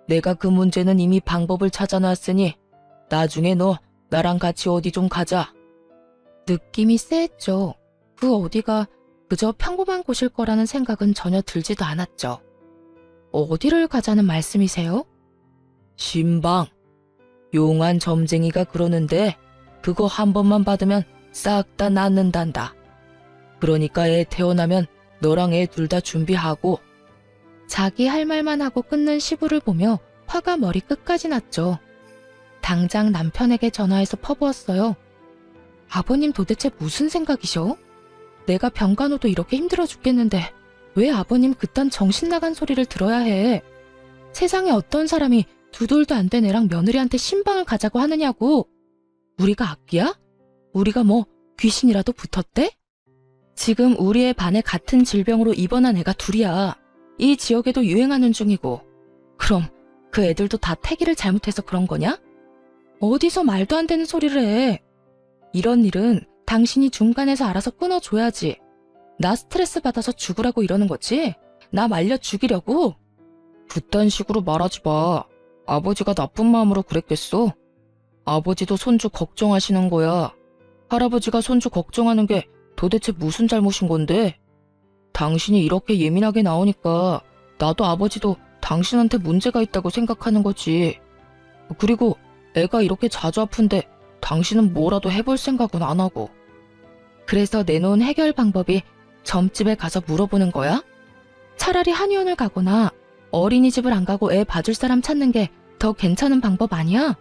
내가 그 문제는 이미 방법을 찾아놨으니 나중에 너 나랑 같이 어디 좀 가자. 느낌이 쎄했죠. 그 어디가 그저 평범한 곳일 거라는 생각은 전혀 들지도 않았죠. 어디를 가자는 말씀이세요? 신방. 용한 점쟁이가 그러는데 그거 한 번만 받으면 싹 다 낫는단다. 그러니까 애 태어나면 너랑 애 둘 다 준비하고. 자기 할 말만 하고 끊는 시부를 보며 화가 머리 끝까지 났죠. 당장 남편에게 전화해서 퍼부었어요. 아버님 도대체 무슨 생각이셔? 내가 병간호도 이렇게 힘들어 죽겠는데 왜 아버님 그딴 정신 나간 소리를 들어야 해? 세상에 어떤 사람이 두 돌도 안 된 애랑 며느리한테 신방을 가자고 하느냐고. 우리가 악기야? 우리가 뭐 귀신이라도 붙었대? 지금 우리 애 반에 같은 질병으로 입원한 애가 둘이야. 이 지역에도 유행하는 중이고. 그럼 그 애들도 다 태기를 잘못해서 그런 거냐? 어디서 말도 안 되는 소리를 해. 이런 일은 당신이 중간에서 알아서 끊어줘야지. 나 스트레스 받아서 죽으라고 이러는 거지? 나 말려 죽이려고? 그딴 식으로 말하지 마. 아버지가 나쁜 마음으로 그랬겠어? 아버지도 손주 걱정하시는 거야. 할아버지가 손주 걱정하는 게 도대체 무슨 잘못인 건데? 당신이 이렇게 예민하게 나오니까 나도 아버지도 당신한테 문제가 있다고 생각하는 거지. 그리고 애가 이렇게 자주 아픈데 당신은 뭐라도 해볼 생각은 안 하고. 그래서 내놓은 해결 방법이 점집에 가서 물어보는 거야? 차라리 한의원을 가거나 어린이집을 안 가고 애 봐줄 사람 찾는 게 더 괜찮은 방법 아니야?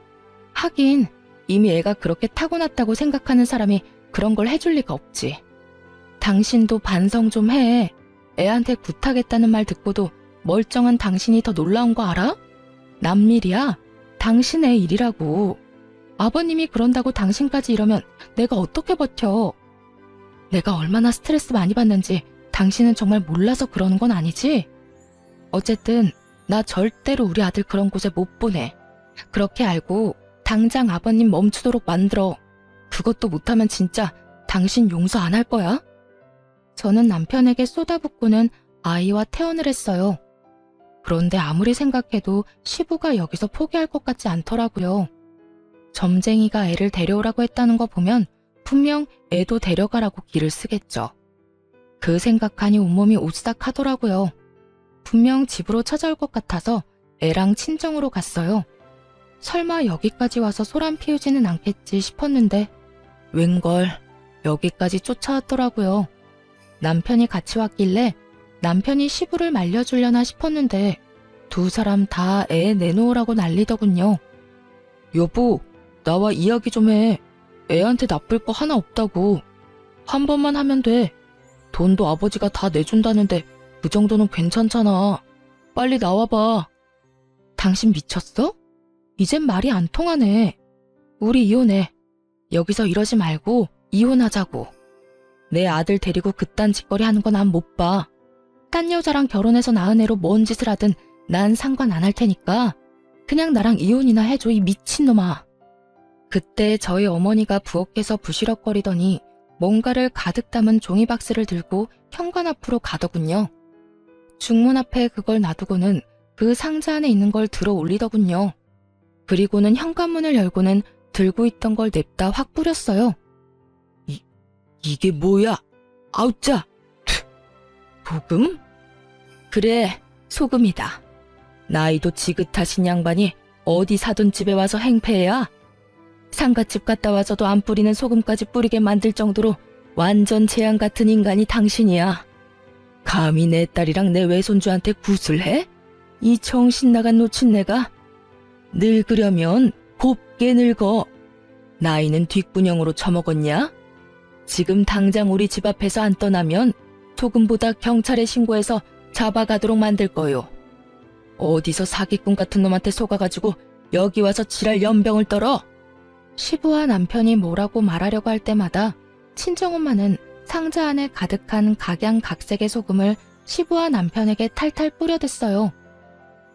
하긴 이미 애가 그렇게 타고났다고 생각하는 사람이 그런 걸 해줄 리가 없지. 당신도 반성 좀 해. 애한테 굿하겠다는 말 듣고도 멀쩡한 당신이 더 놀라운 거 알아? 남일이야. 당신의 일이라고. 아버님이 그런다고 당신까지 이러면 내가 어떻게 버텨? 내가 얼마나 스트레스 많이 받는지 당신은 정말 몰라서 그러는 건 아니지? 어쨌든 나 절대로 우리 아들 그런 곳에 못 보내. 그렇게 알고 당장 아버님 멈추도록 만들어. 그것도 못하면 진짜 당신 용서 안 할 거야? 저는 남편에게 쏟아붓고는 아이와 퇴원을 했어요. 그런데 아무리 생각해도 시부가 여기서 포기할 것 같지 않더라고요. 점쟁이가 애를 데려오라고 했다는 거 보면 분명 애도 데려가라고 길을 쓰겠죠. 그 생각하니 온몸이 오싹하더라고요. 분명 집으로 찾아올 것 같아서 애랑 친정으로 갔어요. 설마 여기까지 와서 소란 피우지는 않겠지 싶었는데 웬걸 여기까지 쫓아왔더라고요. 남편이 같이 왔길래 남편이 시부를 말려주려나 싶었는데 두 사람 다 애 내놓으라고 난리더군요. 여보, 나와 이야기 좀 해. 애한테 나쁠 거 하나 없다고. 한 번만 하면 돼. 돈도 아버지가 다 내준다는데 그 정도는 괜찮잖아. 빨리 나와봐. 당신 미쳤어? 이젠 말이 안 통하네. 우리 이혼해. 여기서 이러지 말고 이혼하자고. 내 아들 데리고 그딴 짓거리 하는 건 난 못 봐. 딴 여자랑 결혼해서 낳은 애로 뭔 짓을 하든 난 상관 안 할 테니까 그냥 나랑 이혼이나 해줘, 이 미친놈아. 그때 저희 어머니가 부엌에서 부시럭거리더니 뭔가를 가득 담은 종이박스를 들고 현관 앞으로 가더군요. 중문 앞에 그걸 놔두고는 그 상자 안에 있는 걸 들어 올리더군요. 그리고는 현관문을 열고는 들고 있던 걸 냅다 확 뿌렸어요. 이게 뭐야? 아우짜! 소금? 그래, 소금이다. 나이도 지긋하신 양반이 어디 사돈 집에 와서 행패야? 상갓집 갔다 와서도 안 뿌리는 소금까지 뿌리게 만들 정도로 완전 재앙 같은 인간이 당신이야. 감히 내 딸이랑 내 외손주한테 굿을 해? 이 정신 나간 노친네가? 늙으려면 곱게 늙어. 나이는 뒷구녕으로 처먹었냐? 지금 당장 우리 집 앞에서 안 떠나면 소금보다 경찰에 신고해서 잡아가도록 만들 거요. 어디서 사기꾼 같은 놈한테 속아가지고 여기 와서 지랄 연병을 떨어? 시부와 남편이 뭐라고 말하려고 할 때마다 친정엄마는 상자 안에 가득한 각양각색의 소금을 시부와 남편에게 탈탈 뿌려댔어요.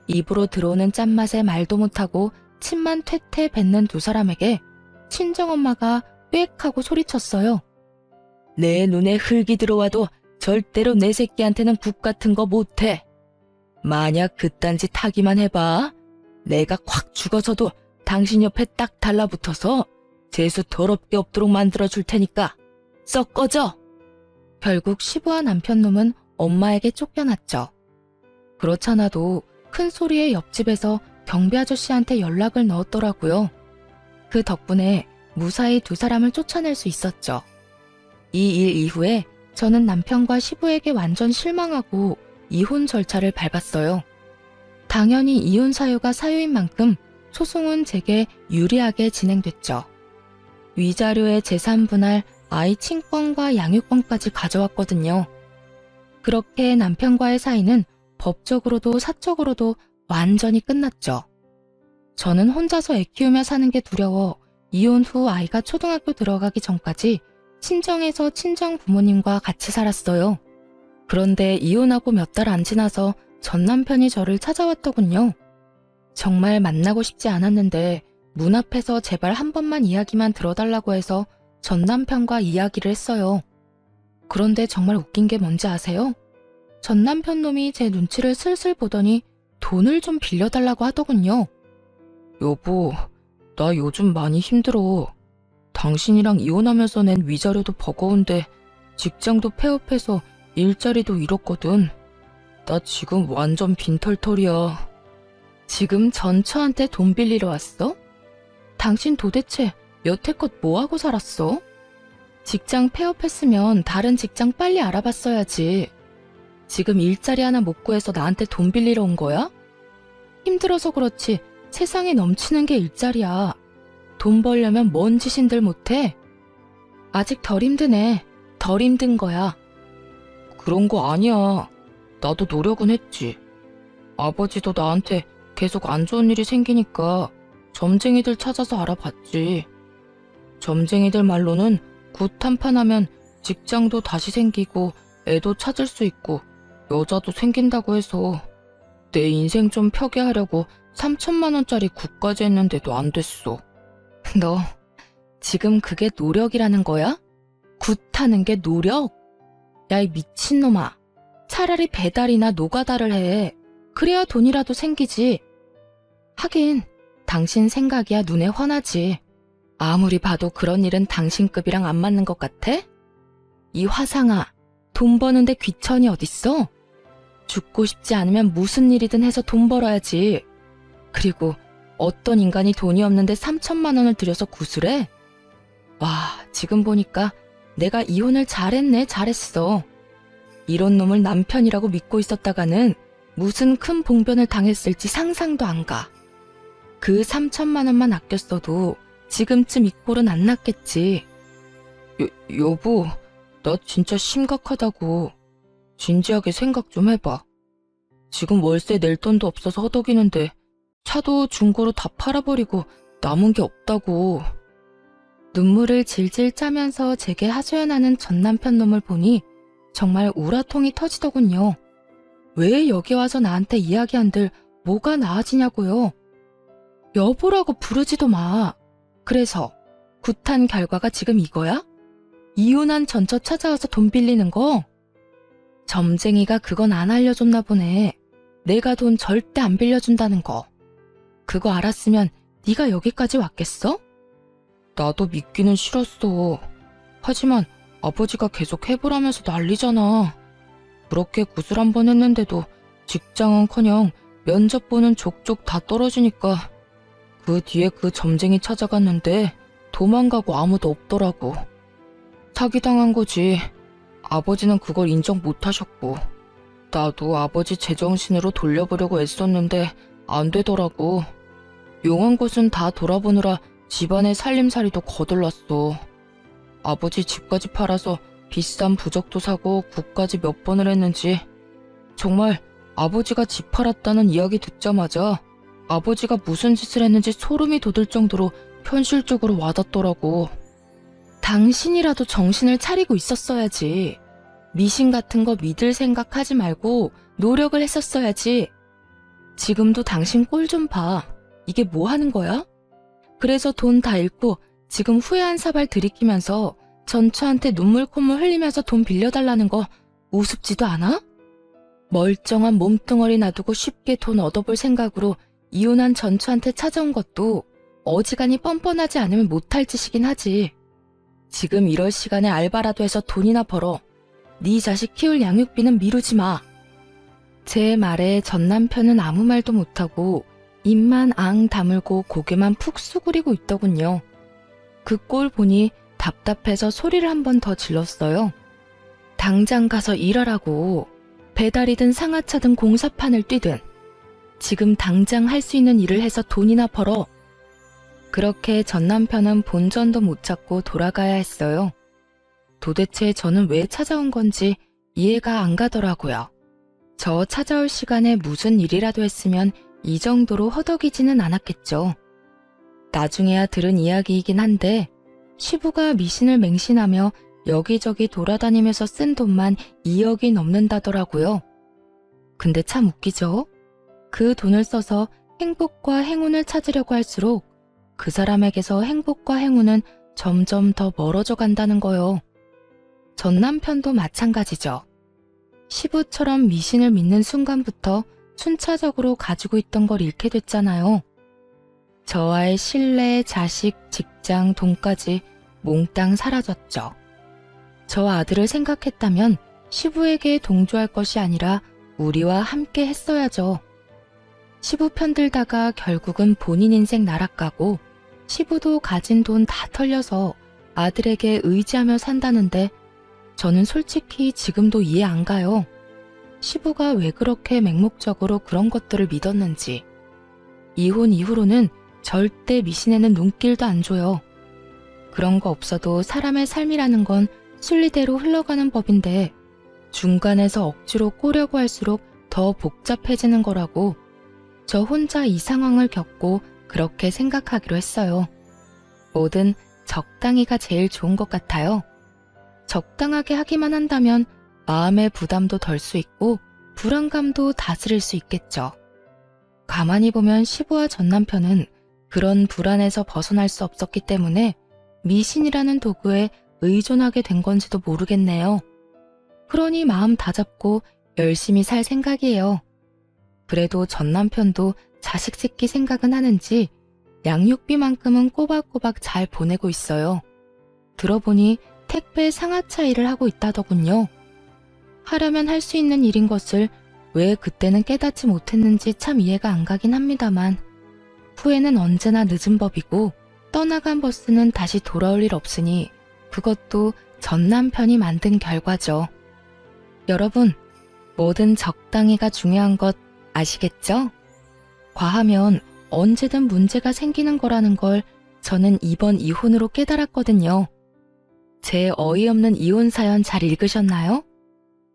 입으로 들어오는 짠맛에 말도 못하고 침만 퇴퇴 뱉는 두 사람에게 친정엄마가 꽥 하고 소리쳤어요. 내 눈에 흙이 들어와도 절대로 내 새끼한테는 국 같은 거 못해. 만약 그딴 짓 하기만 해봐. 내가 콱 죽어서도 당신 옆에 딱 달라붙어서 재수 더럽게 없도록 만들어줄 테니까 썩 꺼져. 결국 시부와 남편 놈은 엄마에게 쫓겨났죠. 그렇잖아도 큰 소리에 옆집에서 경비 아저씨한테 연락을 넣었더라고요. 그 덕분에 무사히 두 사람을 쫓아낼 수 있었죠. 이 일 이후에 저는 남편과 시부에게 완전 실망하고 이혼 절차를 밟았어요. 당연히 이혼 사유가 사유인 만큼 소송은 제게 유리하게 진행됐죠. 위자료의 재산 분할, 아이 친권과 양육권까지 가져왔거든요. 그렇게 남편과의 사이는 법적으로도 사적으로도 완전히 끝났죠. 저는 혼자서 애 키우며 사는 게 두려워 이혼 후 아이가 초등학교 들어가기 전까지 친정에서 친정 부모님과 같이 살았어요. 그런데 이혼하고 몇 달 안 지나서 전 남편이 저를 찾아왔더군요. 정말 만나고 싶지 않았는데 문 앞에서 제발 한 번만 이야기만 들어달라고 해서 전 남편과 이야기를 했어요. 그런데 정말 웃긴 게 뭔지 아세요? 전 남편 놈이 제 눈치를 슬슬 보더니 돈을 좀 빌려달라고 하더군요. 여보, 나 요즘 많이 힘들어. 당신이랑 이혼하면서 낸 위자료도 버거운데 직장도 폐업해서 일자리도 잃었거든. 나 지금 완전 빈털털이야. 지금 전처한테 돈 빌리러 왔어? 당신 도대체 여태껏 뭐하고 살았어? 직장 폐업했으면 다른 직장 빨리 알아봤어야지. 지금 일자리 하나 못 구해서 나한테 돈 빌리러 온 거야? 힘들어서 그렇지 세상에 넘치는 게 일자리야. 돈 벌려면 뭔 짓인들 못해? 아직 덜 힘드네. 덜 힘든 거야. 그런 거 아니야. 나도 노력은 했지. 아버지도 나한테 계속 안 좋은 일이 생기니까 점쟁이들 찾아서 알아봤지. 점쟁이들 말로는 굿 한판하면 직장도 다시 생기고 애도 찾을 수 있고 여자도 생긴다고 해서 내 인생 좀 펴게 하려고 3천만 원짜리 굿까지 했는데도 안 됐어. 너 지금 그게 노력이라는 거야? 굿하는 게 노력? 야, 이 미친놈아. 차라리 배달이나 노가다를 해. 그래야 돈이라도 생기지. 하긴 당신 생각이야 눈에 훤하지. 아무리 봐도 그런 일은 당신급이랑 안 맞는 것 같아? 이 화상아, 돈 버는데 귀천이 어딨어? 죽고 싶지 않으면 무슨 일이든 해서 돈 벌어야지. 그리고 어떤 인간이 돈이 없는데 3천만 원을 들여서 구슬해? 와, 지금 보니까 내가 이혼을 잘했어. 이런 놈을 남편이라고 믿고 있었다가는 무슨 큰 봉변을 당했을지 상상도 안 가. 그 3천만 원만 아꼈어도 지금쯤 이 꼴은 안 났겠지. 여보, 나 진짜 심각하다고. 진지하게 생각 좀 해봐. 지금 월세 낼 돈도 없어서 허덕이는데 차도 중고로 다 팔아버리고 남은 게 없다고. 눈물을 질질 짜면서 제게 하소연하는 전 남편 놈을 보니 정말 우라통이 터지더군요. 왜 여기 와서 나한테 이야기한들 뭐가 나아지냐고요. 여보라고 부르지도 마. 그래서 굿한 결과가 지금 이거야? 이혼한 전처 찾아와서 돈 빌리는 거? 점쟁이가 그건 안 알려줬나 보네. 내가 돈 절대 안 빌려준다는 거. 그거 알았으면 네가 여기까지 왔겠어? 나도 믿기는 싫었어. 하지만 아버지가 계속 해보라면서 난리잖아. 그렇게 구슬 한 번 했는데도 직장은커녕 면접 보는 족족 다 떨어지니까 그 뒤에 그 점쟁이 찾아갔는데 도망가고 아무도 없더라고. 사기당한 거지. 아버지는 그걸 인정 못하셨고 나도 아버지 제정신으로 돌려보려고 애썼는데 안 되더라고. 용한 곳은 다 돌아보느라 집안의 살림살이도 거들났어. 아버지 집까지 팔아서 비싼 부적도 사고 굿까지 몇 번을 했는지 정말 아버지가 집 팔았다는 이야기 듣자마자 아버지가 무슨 짓을 했는지 소름이 돋을 정도로 현실적으로 와닿더라고. 당신이라도 정신을 차리고 있었어야지. 미신 같은 거 믿을 생각하지 말고 노력을 했었어야지. 지금도 당신 꼴 좀 봐. 이게 뭐 하는 거야? 그래서 돈 다 잃고 지금 후회한 사발 들이키면서 전처한테 눈물 콧물 흘리면서 돈 빌려달라는 거 우습지도 않아? 멀쩡한 몸뚱어리 놔두고 쉽게 돈 얻어볼 생각으로 이혼한 전처한테 찾아온 것도 어지간히 뻔뻔하지 않으면 못할 짓이긴 하지. 지금 이럴 시간에 알바라도 해서 돈이나 벌어. 네 자식 키울 양육비는 미루지 마. 제 말에 전 남편은 아무 말도 못하고 입만 앙 다물고 고개만 푹 수그리고 있더군요. 그 꼴 보니 답답해서 소리를 한 번 더 질렀어요. 당장 가서 일하라고. 배달이든 상하차든 공사판을 뛰든 지금 당장 할 수 있는 일을 해서 돈이나 벌어. 그렇게 전 남편은 본전도 못 찾고 돌아가야 했어요. 도대체 저는 왜 찾아온 건지 이해가 안 가더라고요. 저 찾아올 시간에 무슨 일이라도 했으면 이 정도로 허덕이지는 않았겠죠. 나중에야 들은 이야기이긴 한데 시부가 미신을 맹신하며 여기저기 돌아다니면서 쓴 돈만 2억이 넘는다더라고요. 근데 참 웃기죠? 그 돈을 써서 행복과 행운을 찾으려고 할수록 그 사람에게서 행복과 행운은 점점 더 멀어져 간다는 거요. 전 남편도 마찬가지죠. 시부처럼 미신을 믿는 순간부터 순차적으로 가지고 있던 걸 잃게 됐잖아요. 저와의 신뢰, 자식, 직장, 돈까지 몽땅 사라졌죠. 저 아들을 생각했다면 시부에게 동조할 것이 아니라 우리와 함께 했어야죠. 시부 편들다가 결국은 본인 인생 날아가고 시부도 가진 돈 다 털려서 아들에게 의지하며 산다는데 저는 솔직히 지금도 이해 안 가요. 시부가 왜 그렇게 맹목적으로 그런 것들을 믿었는지. 이혼 이후로는 절대 미신에는 눈길도 안 줘요. 그런 거 없어도 사람의 삶이라는 건 순리대로 흘러가는 법인데 중간에서 억지로 꼬려고 할수록 더 복잡해지는 거라고 저 혼자 이 상황을 겪고 그렇게 생각하기로 했어요. 뭐든 적당히가 제일 좋은 것 같아요. 적당하게 하기만 한다면 마음의 부담도 덜 수 있고 불안감도 다스릴 수 있겠죠. 가만히 보면 시부와 전 남편은 그런 불안에서 벗어날 수 없었기 때문에 미신이라는 도구에 의존하게 된 건지도 모르겠네요. 그러니 마음 다잡고 열심히 살 생각이에요. 그래도 전 남편도 자식 새끼 생각은 하는지 양육비만큼은 꼬박꼬박 잘 보내고 있어요. 들어보니 택배 상하차 일을 하고 있다더군요. 하려면 할 수 있는 일인 것을 왜 그때는 깨닫지 못했는지 참 이해가 안 가긴 합니다만 후회는 언제나 늦은 법이고 떠나간 버스는 다시 돌아올 일 없으니 그것도 전 남편이 만든 결과죠. 여러분, 뭐든 적당히가 중요한 것 아시겠죠? 과하면 언제든 문제가 생기는 거라는 걸 저는 이번 이혼으로 깨달았거든요. 제 어이없는 이혼 사연 잘 읽으셨나요?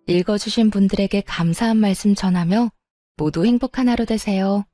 읽어주신 분들에게 감사한 말씀 전하며 모두 행복한 하루 되세요.